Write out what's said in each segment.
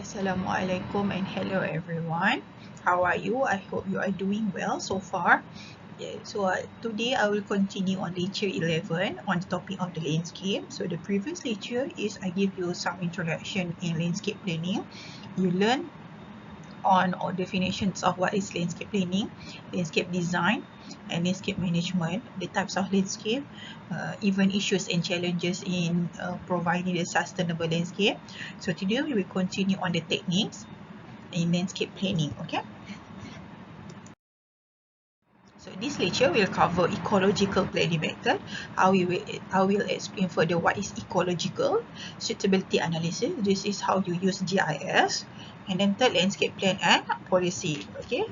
Assalamualaikum and hello everyone. How are you? I hope you are doing well so far. Today I will continue on lecture 11 on the topic of the landscape. So the previous lecture is I give you some introduction in landscape planning. You learn on all definitions of what is landscape planning, landscape design, and landscape management, the types of landscape, even issues and challenges in providing a sustainable landscape. So today we will continue on the techniques in landscape planning. Okay. So this lecture will cover ecological planning method. I will explain further what is ecological, suitability analysis. This is how you use GIS, and then third, landscape plan and policy. Okay.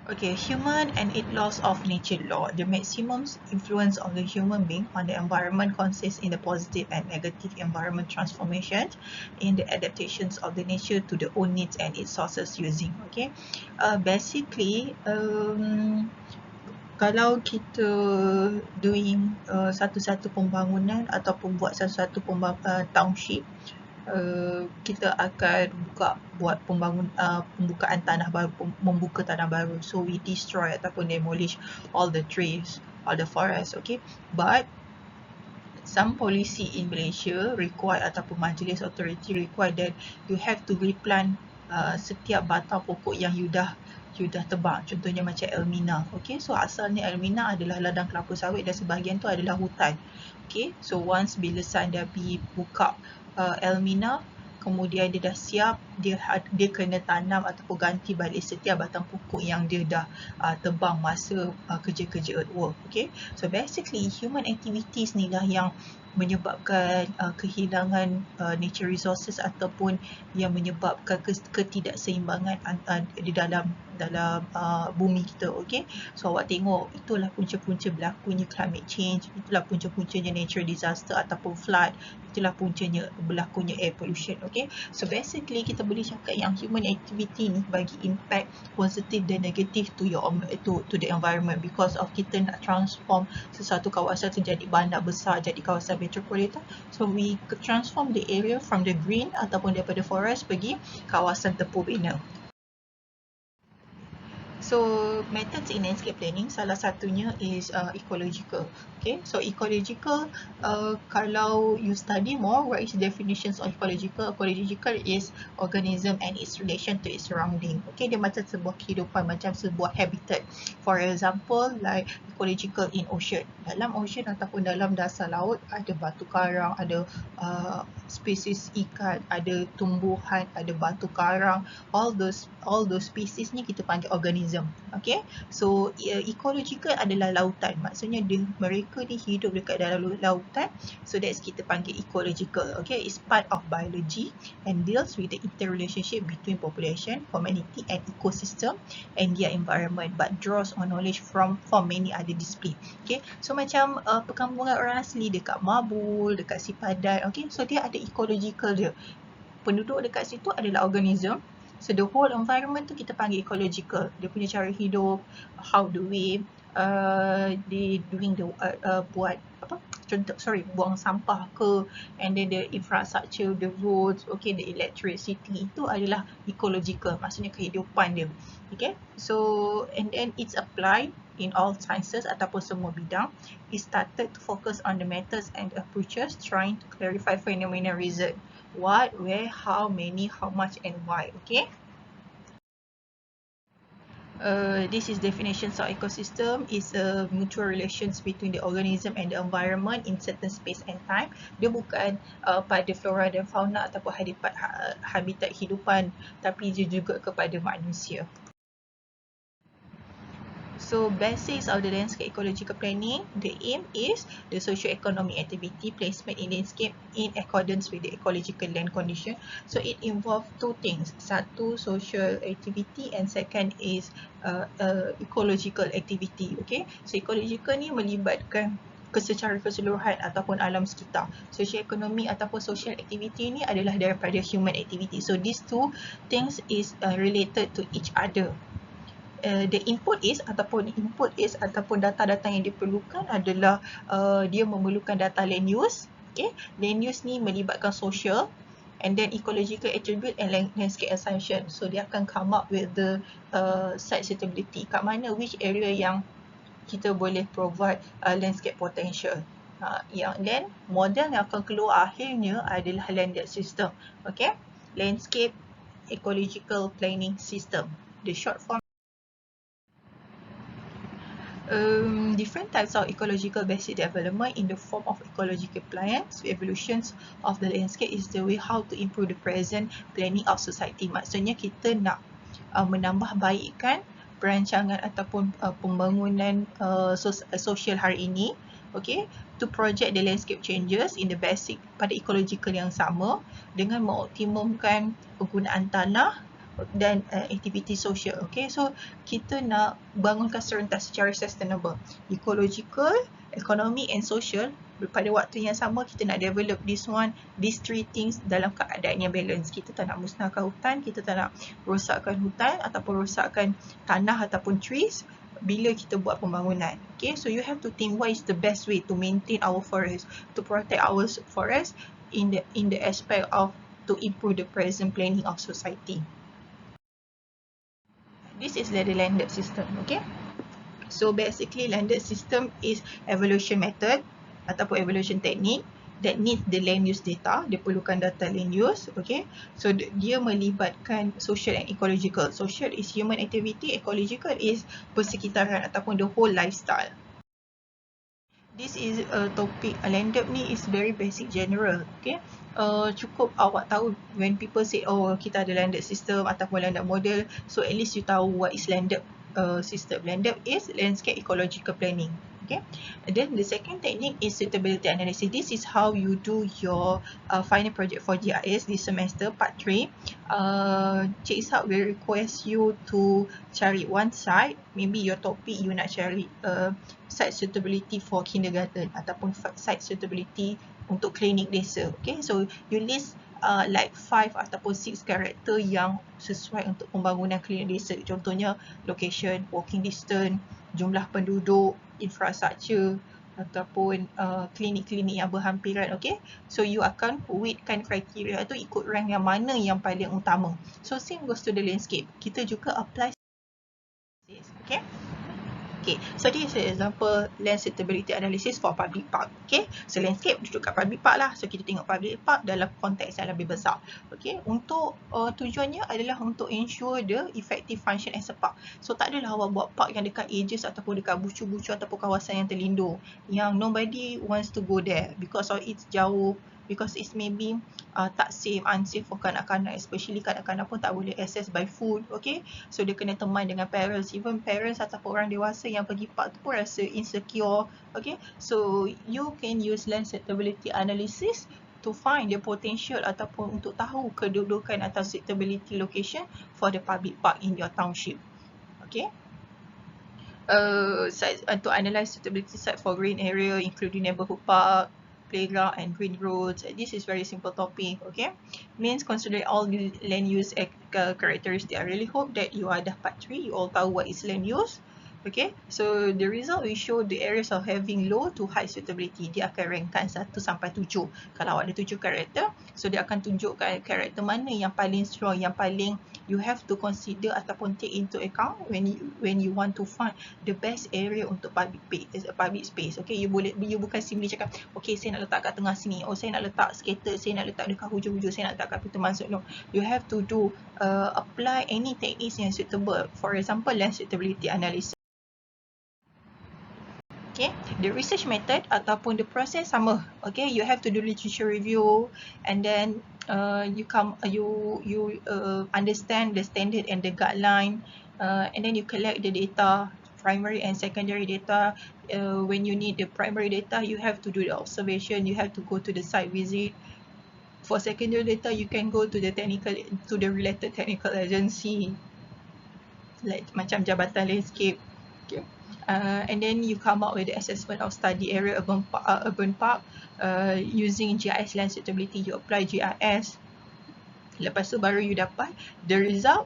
Okay, human and its laws of nature law. The maximum influence of the human being on the environment consists in the positive and negative environment transformations in the adaptations of the nature to the own needs and its sources using. Okay, basically, kalau kita doing satu-satu pembangunan ataupun buat satu-satu township, kita akan buat pembukaan tanah baru, membuka tanah baru. So we destroy ataupun demolish all the trees, all the forests. Okay, but some policy in Malaysia require ataupun majlis authority require that you have to replant setiap batang pokok yang you dah tebang. Contohnya macam Elmina. Okay, so asalnya Elmina adalah ladang kelapa sawit dan sebahagian tu adalah hutan. Okay, so once bila Sun dah pergi buka Elmina, kemudian dia dah siap, dia kena tanam ataupun ganti balik setiap batang pokok yang dia dah tebang masa kerja-kerja earthwork. Okay, so basically human activities ni lah yang menyebabkan kehilangan nature resources ataupun yang menyebabkan ketidakseimbangan di dalam bumi kita. Okay, so awak tengok itulah punca-punca berlakunya climate change, itulah punca-puncanya nature disaster ataupun flood, itulah puncanya berlakunya air pollution. Okay, so basically kita boleh cakap yang human activity ni bagi impact positif dan negatif to the environment, because of kita nak transform sesuatu kawasan tu jadi bandar besar, jadi kawasan metropolitan. So we transform the area from the green ataupun daripada forest pergi kawasan terpur bina. So methods in landscape planning, salah satunya is ecological. Okay, so ecological, kalau you study more, what is the definitions of ecological? Ecological is organism and its relation to its surrounding. Okay, dia macam sebuah kehidupan, macam sebuah habitat. For example, like ecological in ocean. Dalam ocean ataupun dalam dasar laut ada batu karang, ada spesies ikan, ada tumbuhan, ada batu karang. All those species ni kita panggil organism. Okay, so ecological adalah lautan, maksudnya mereka ni hidup dekat dalam lautan, so that's kita panggil ecological. Okay, it's part of biology and deals with the interrelationship between population, community and ecosystem and their environment, but draws on knowledge from many other discipline. Okay, so macam perkampungan orang asli dekat Mabul, dekat Sipadan. Okay, so dia ada ecological dia, penduduk dekat situ adalah organism. So the whole environment tu kita panggil ecological. Dia punya cara hidup, how the way they doing the buat apa? Buang sampah ke, and then the infrastructure, the roads, okay, the electricity, itu adalah ecological, maksudnya kehidupan dia. Okay, so and then it's applied in all sciences ataupun semua bidang. It started to focus on the methods and approaches trying to clarify phenomena reason. What, where, how many, how much and why. Okay, this is definitions of ecosystem. Is a mutual relations between the organism and the environment in certain space and time. Dia bukan pada flora dan fauna ataupun habitat hidupan, tapi dia juga kepada manusia. So basics of the landscape ecological planning, the aim is the socio-economic activity placement in landscape in accordance with the ecological land condition. So it involves two things. Satu, social activity, and second is ecological activity. Okay, so ecological ni melibatkan secara keseluruhan ataupun alam sekitar. Socio-economic ataupun social activity ni adalah daripada human activity. So these two things is related to each other. The input is ataupun data-data yang diperlukan adalah dia memerlukan data land use. Okay, land use ni melibatkan social, and then ecological attribute and landscape assumption. So dia akan come up with the site suitability, kat mana which area yang kita boleh provide landscape potential. Yang then model yang akan keluar akhirnya adalah landed system. Okay, landscape ecological planning system. The short form. Different types of ecological basic development in the form of ecological plans, evolutions of the landscape is the way how to improve the present planning of society. Maksudnya kita nak menambah baikkan perancangan ataupun pembangunan sosial hari ini, okay, to project the landscape changes in the basic pada ecological yang sama dengan mengoptimumkan penggunaan tanah dan aktiviti sosial. Okay, so kita nak bangunkan serentak secara sustainable, ecological, economic and social. Pada waktu yang sama kita nak develop these three things dalam keadaan yang balance. Kita tak nak musnahkan hutan, kita tak nak rosakkan hutan ataupun rosakkan tanah ataupun trees bila kita buat pembangunan. Okay, so you have to think what is the best way to maintain our forest, to protect our forest in the aspect of to improve the present planning of society. This is the landed system. Okay, so basically landed system is evaluation method ataupun evaluation technique that needs the land use data. Dia perlukan data land use. Okay, so dia melibatkan social and ecological. Social is human activity, ecological is persekitaran ataupun the whole lifestyle. This is a topic, landed ni is very basic general. Okay, cukup awak tahu when people say oh kita ada landed system ataupun landed model, so at least you tahu what is landed system. Landed is landscape ecological planning. Okay, and then the second technique is suitability analysis. This is how you do your final project for GIS this semester, part 3. Cik Ishak will request you to cari one site, maybe your topic you nak cari site suitability for kindergarten ataupun site suitability untuk klinik desa. Okay, so you list like 5 ataupun 6 karakter yang sesuai untuk pembangunan klinik desa. Contohnya location, walking distance, jumlah penduduk, infrastruktur ataupun klinik-klinik yang berhampiran. Okay, so you akan weightkan kriteria tu ikut rank yang mana yang paling utama. So same goes to the landscape. Kita juga apply. Okay. Okay, so this is example land suitability analysis for public park. Okay, so landscape duduk kat public park lah. So kita tengok public park dalam konteks yang lebih besar. Okay, untuk tujuannya adalah untuk ensure the effective function as a park. So tak adalah awak buat park yang dekat edges ataupun dekat bucu-bucu ataupun kawasan yang terlindung yang nobody wants to go there because of it's jauh, because it's maybe tak safe, unsafe for kanak-kanak, especially kanak-kanak pun tak boleh access by foot. Okay, so dia kena teman dengan parents, even parents ataupun orang dewasa yang pergi park tu pun rasa insecure. Okay, so you can use land suitability analysis to find the potential ataupun untuk tahu kedudukan atau suitability location for the public park in your township. Okay, to analyze suitability site for green area including neighborhood park, playground and green roads. This is very simple topic. Okay, means consider all the land use characteristics. I really hope that you are dapat 3, you all tahu what is land use. Okay, so the result we show the areas of having low to high suitability. Dia akan rankkan 1 sampai 7. Kalau ada 7 karakter, so dia akan tunjukkan karakter mana yang paling strong, yang paling you have to consider ataupun take into account when you want to find the best area untuk public space. Okay, you bukan simply cakap okay saya nak letak kat tengah sini, oh saya nak letak skater, saya nak letak dekat hujung-hujung, saya nak letak kat pintu masuk. No, you have to do apply any techniques yang suitable. For example, land suitability analysis. Okay, the research method ataupun the process sama. Okay, you have to do literature review and then you understand the standard and the guideline, and then you collect the data, primary and secondary data. When you need the primary data, you have to do the observation, you have to go to the site visit. For secondary data, you can go to the related technical agency, like macam Jabatan Landscape. Okay. And then you come up with the assessment of study area urban park using GIS land suitability. You apply GIS. Lepas tu baru you dapat the result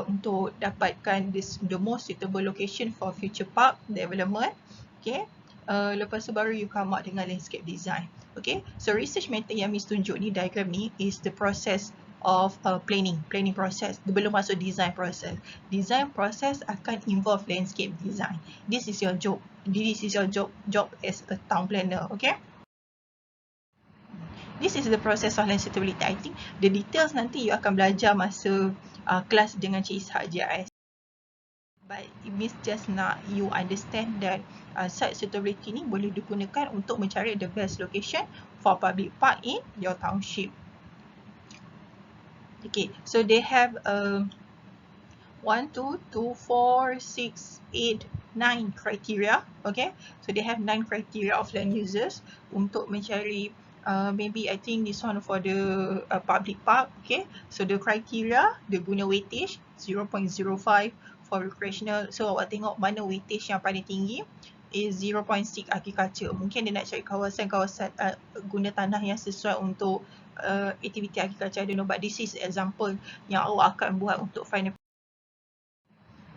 untuk dapatkan the most suitable location for future park development. Okay. lepas tu baru you come out dengan landscape design. Okay, so research method yang Miss tunjuk ni, diagram ni, is the process of planning process. Dia belum masuk design process. Design process akan involve landscape design. This is your job. This is your job as a town planner. Okay. This is the process of land suitability. I think the details nanti you akan belajar masa kelas dengan Cik Ishak GIS. But it means just nak you understand that site suitability ni boleh digunakan untuk mencari the best location for public park in your township. Okay, so they have 1, 2, 2, 4, 6, 8, 9 criteria. Okay, so they have 9 criteria of land users untuk mencari maybe I think this one for the public park. Okay, so the criteria dia guna weightage 0.05 for recreational. So awak tengok mana weightage yang paling tinggi is 0.6 agriculture. Mungkin dia nak cari kawasan-kawasan guna tanah yang sesuai untuk aktiviti agriculture. I don't know, but this is example yang awak akan buat untuk find.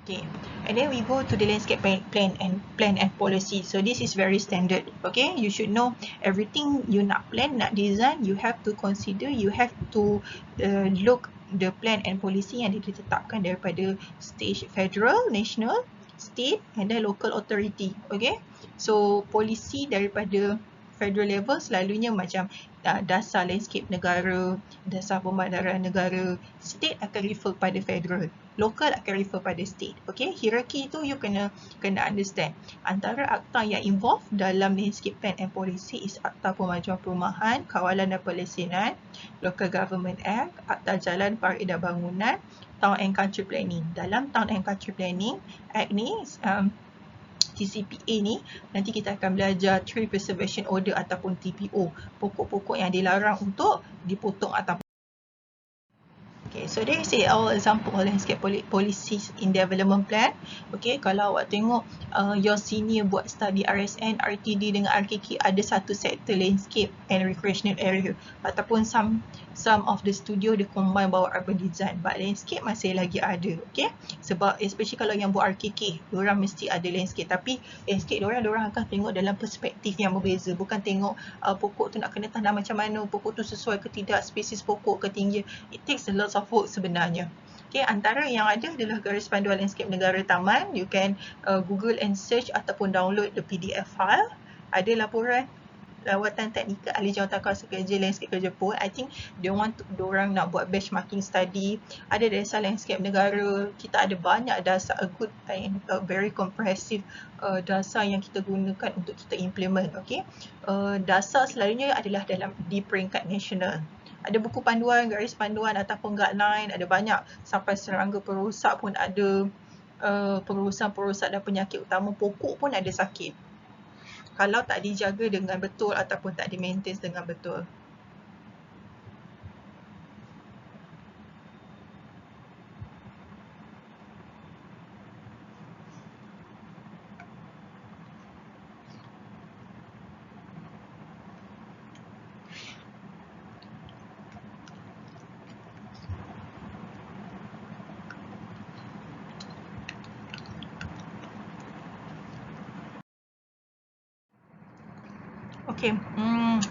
Okay, and then we go to the landscape plan and policy. So this is very standard. Okay, you should know everything you nak plan, nak design, you have to consider, you have to look the plan and policy yang ditetapkan daripada stage federal, national, state and then local authority. Okay, so policy daripada federal level selalunya macam dasar landscape negara, dasar pemandaran negara. State akan refer pada federal, local akan refer pada state. Okay, hierarchy tu you kena understand. Antara akta yang involved dalam landscape plan and policy is Akta Pemajuan Perumahan, Kawalan dan Pelesinan, Local Government Act, Akta Jalan Parit dan Bangunan, Town and Country Planning. Dalam Town and Country Planning Act ni, TCPA ni, nanti kita akan belajar Tree Preservation Order ataupun TPO, pokok-pokok yang dilarang untuk dipotong ataupun. Okay, so there is our example of landscape policies in development plan. Okay, kalau awak tengok your senior buat study RSN, RTD dengan RKK, ada satu sektor landscape and recreational area, ataupun some of the studio dia combine bawa urban design, but landscape masih lagi ada. Okay, sebab especially kalau yang buat RKK, diorang mesti ada landscape, tapi landscape diorang akan tengok dalam perspektif yang berbeza, bukan tengok pokok tu nak kena tanam macam mana, pokok tu sesuai ke tidak, spesies pokok, ketinggian. It takes a lot of work sebenarnya. Okay, antara yang ada adalah garis panduan landscape negara taman. You can Google and search ataupun download the PDF file. Ada laporan lawatan teknikal ahli jawatan kawasan kerja landscape kerja pun. I think diorang nak buat benchmarking study. Ada dasar landscape negara. Kita ada banyak dasar, a good and a very comprehensive dasar yang kita gunakan untuk kita implement. Okay, dasar selalunya adalah di peringkat nasional. Ada buku panduan, garis panduan ataupun guideline, ada banyak, sampai serangga perosak pun ada, perosak dan penyakit utama pokok pun ada sakit kalau tak dijaga dengan betul ataupun tak di-maintain dengan betul. Okay,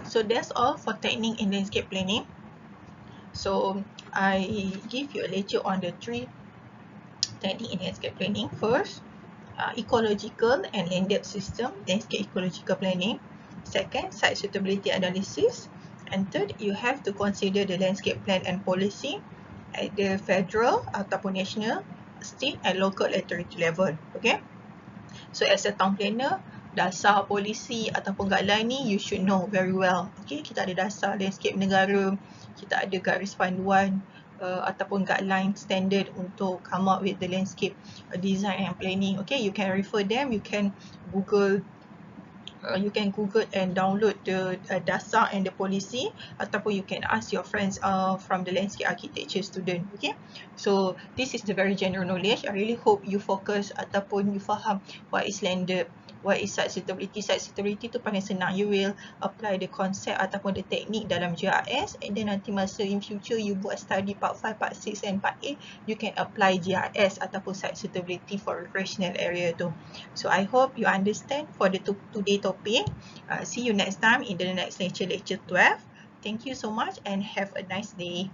so that's all for technique in landscape planning. So I give you a lecture on the 3 technique in landscape planning. First, ecological and land depth system, landscape ecological planning. Second, site suitability analysis. And third, you have to consider the landscape plan and policy at the federal ataupun national, state and local authority level. Okay, so as a town planner, dasar polisi ataupun guideline ni you should know very well. Okay, kita ada dasar landscape negara, kita ada garis panduan ataupun guideline standard untuk come up with the landscape design and planning. Okay, you can refer them, you can Google and download the dasar and the policy, ataupun you can ask your friends from the landscape architecture student. Okay, so this is the very general knowledge. I really hope you focus ataupun you faham what is land depth, What is site suitability? Site suitability tu paling senang. You will apply the concept ataupun the teknik dalam GIS, and then nanti masa in future you buat study part 5, part 6 and part 8, you can apply GIS ataupun site suitability for recreational area tu. So I hope you understand for the today topic. See you next time in the next lecture, lecture 12. Thank you so much and have a nice day.